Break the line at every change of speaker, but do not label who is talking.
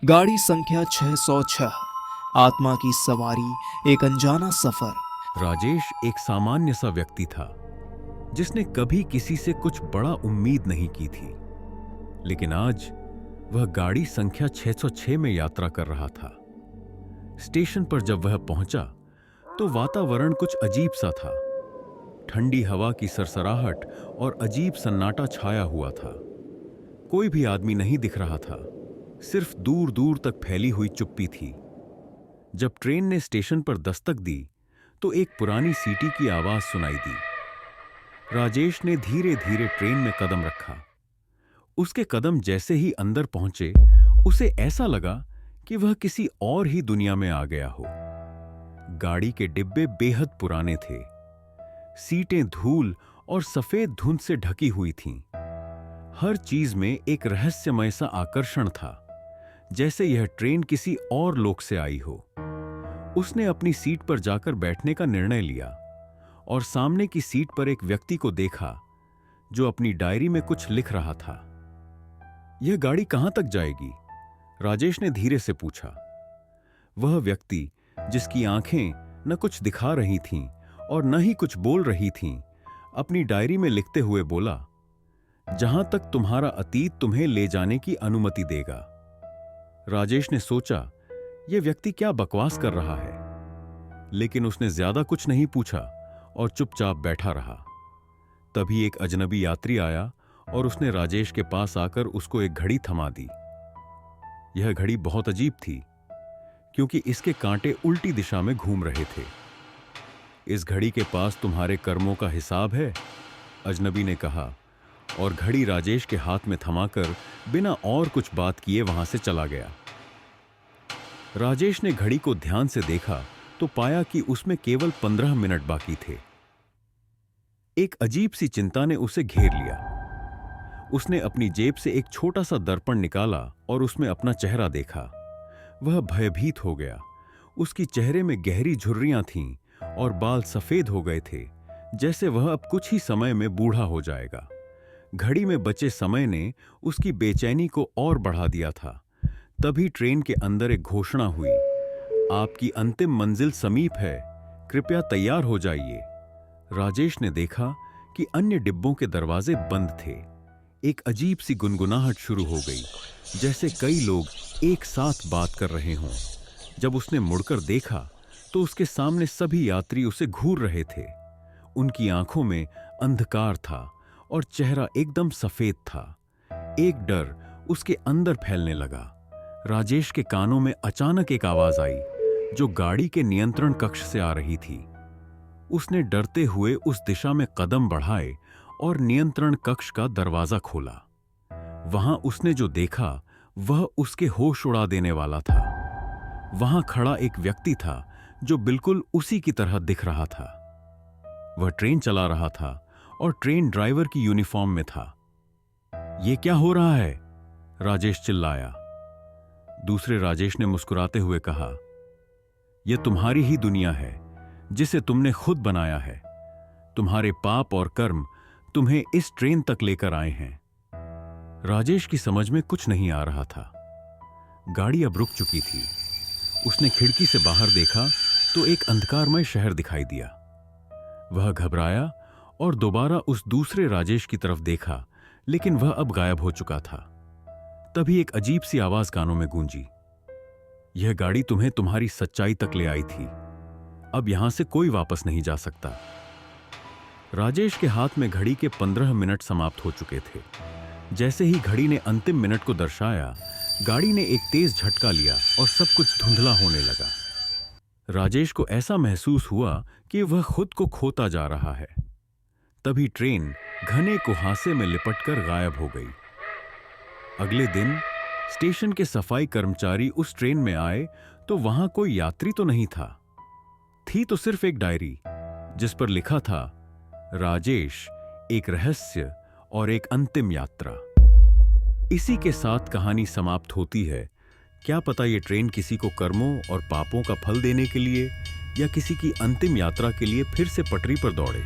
गाड़ी संख्या 606। आत्मा की सवारी, एक अनजाना सफर।
राजेश एक सामान्य सा व्यक्ति था जिसने कभी किसी से कुछ बड़ा उम्मीद नहीं की थी। लेकिन आज वह गाड़ी संख्या 606 में यात्रा कर रहा था। स्टेशन पर जब वह पहुंचा तो वातावरण कुछ अजीब सा था। ठंडी हवा की सरसराहट और अजीब सन्नाटा छाया हुआ था। कोई भी आदमी नहीं दिख रहा था, सिर्फ दूर दूर तक फैली हुई चुप्पी थी। जब ट्रेन ने स्टेशन पर दस्तक दी तो एक पुरानी सीटी की आवाज सुनाई दी। राजेश ने धीरे धीरे ट्रेन में कदम रखा। उसके कदम जैसे ही अंदर पहुंचे, उसे ऐसा लगा कि वह किसी और ही दुनिया में आ गया हो। गाड़ी के डिब्बे बेहद पुराने थे। सीटें धूल और सफेद धुंध से ढकी हुई थीं। हर चीज में एक रहस्यमय सा आकर्षण था, जैसे यह ट्रेन किसी और लोक से आई हो। उसने अपनी सीट पर जाकर बैठने का निर्णय लिया और सामने की सीट पर एक व्यक्ति को देखा जो अपनी डायरी में कुछ लिख रहा था। यह गाड़ी कहां तक जाएगी? राजेश ने धीरे से पूछा। वह व्यक्ति, जिसकी आंखें न कुछ दिखा रही थीं और न ही कुछ बोल रही थीं, अपनी डायरी में लिखते हुए बोला, जहां तक तुम्हारा अतीत तुम्हें ले जाने की अनुमति देगा। राजेश ने सोचा, यह व्यक्ति क्या बकवास कर रहा है, लेकिन उसने ज्यादा कुछ नहीं पूछा और चुपचाप बैठा रहा। तभी एक अजनबी यात्री आया और उसने राजेश के पास आकर उसको एक घड़ी थमा दी। यह घड़ी बहुत अजीब थी, क्योंकि इसके कांटे उल्टी दिशा में घूम रहे थे। इस घड़ी के पास तुम्हारे कर्मों का हिसाब है, अजनबी ने कहा, और घड़ी राजेश के हाथ में थमाकर बिना और कुछ बात किए वहां से चला गया। राजेश ने घड़ी को ध्यान से देखा तो पाया कि उसमें केवल 15 मिनट बाकी थे। एक अजीब सी चिंता ने उसे घेर लिया। उसने अपनी जेब से एक छोटा सा दर्पण निकाला और उसमें अपना चेहरा देखा। वह भयभीत हो गया। उसकी चेहरे में गहरी झुर्रियां थीं और बाल सफेद हो गए थे, जैसे वह अब कुछ ही समय में बूढ़ा हो जाएगा। घड़ी में बचे समय ने उसकी बेचैनी को और बढ़ा दिया था। तभी ट्रेन के अंदर एक घोषणा हुई, आपकी अंतिम मंजिल समीप है, कृपया तैयार हो जाइए। राजेश ने देखा कि अन्य डिब्बों के दरवाजे बंद थे। एक अजीब सी गुनगुनाहट शुरू हो गई, जैसे कई लोग एक साथ बात कर रहे हों। जब उसने मुड़कर देखा तो उसके सामने सभी यात्री उसे घूर रहे थे। उनकी आंखों में अंधकार था और चेहरा एकदम सफेद था। एक डर उसके अंदर फैलने लगा। राजेश के कानों में अचानक एक आवाज आई, जो गाड़ी के नियंत्रण कक्ष से आ रही थी। उसने डरते हुए उस दिशा में कदम बढ़ाए और नियंत्रण कक्ष का दरवाजा खोला। वहां उसने जो देखा वह उसके होश उड़ा देने वाला था। वहां खड़ा एक व्यक्ति था जो बिल्कुल उसी की तरह दिख रहा था। वह ट्रेन चला रहा था और ट्रेन ड्राइवर की यूनिफॉर्म में था। यह क्या हो रहा है? राजेश चिल्लाया। दूसरे राजेश ने मुस्कुराते हुए कहा, यह तुम्हारी ही दुनिया है, जिसे तुमने खुद बनाया है। तुम्हारे पाप और कर्म तुम्हें इस ट्रेन तक लेकर आए हैं। राजेश की समझ में कुछ नहीं आ रहा था। गाड़ी अब रुक चुकी थी। उसने खिड़की से बाहर देखा तो एक अंधकारमय शहर दिखाई दिया। वह घबराया और दोबारा उस दूसरे राजेश की तरफ देखा, लेकिन वह अब गायब हो चुका था। तभी एक अजीब सी आवाज कानों में गूंजी, यह गाड़ी तुम्हें तुम्हारी सच्चाई तक ले आई थी। अब यहां से कोई वापस नहीं जा सकता। राजेश के हाथ में घड़ी के 15 मिनट समाप्त हो चुके थे। जैसे ही घड़ी ने अंतिम मिनट को दर्शाया, गाड़ी ने एक तेज झटका लिया और सब कुछ धुंधला होने लगा। राजेश को ऐसा महसूस हुआ कि वह खुद को खोता जा रहा है। तभी ट्रेन घने कुहासे में लिपटकर गायब हो गई। अगले दिन स्टेशन के सफाई कर्मचारी उस ट्रेन में आए तो वहां कोई यात्री तो नहीं था। थी तो सिर्फ एक डायरी, जिस पर लिखा था, राजेश, एक रहस्य और एक अंतिम यात्रा। इसी के साथ कहानी समाप्त होती है। क्या पता ये ट्रेन किसी को कर्मों और पापों का फल देने के लिए या किसी की अंतिम यात्रा के लिए फिर से पटरी पर दौड़े।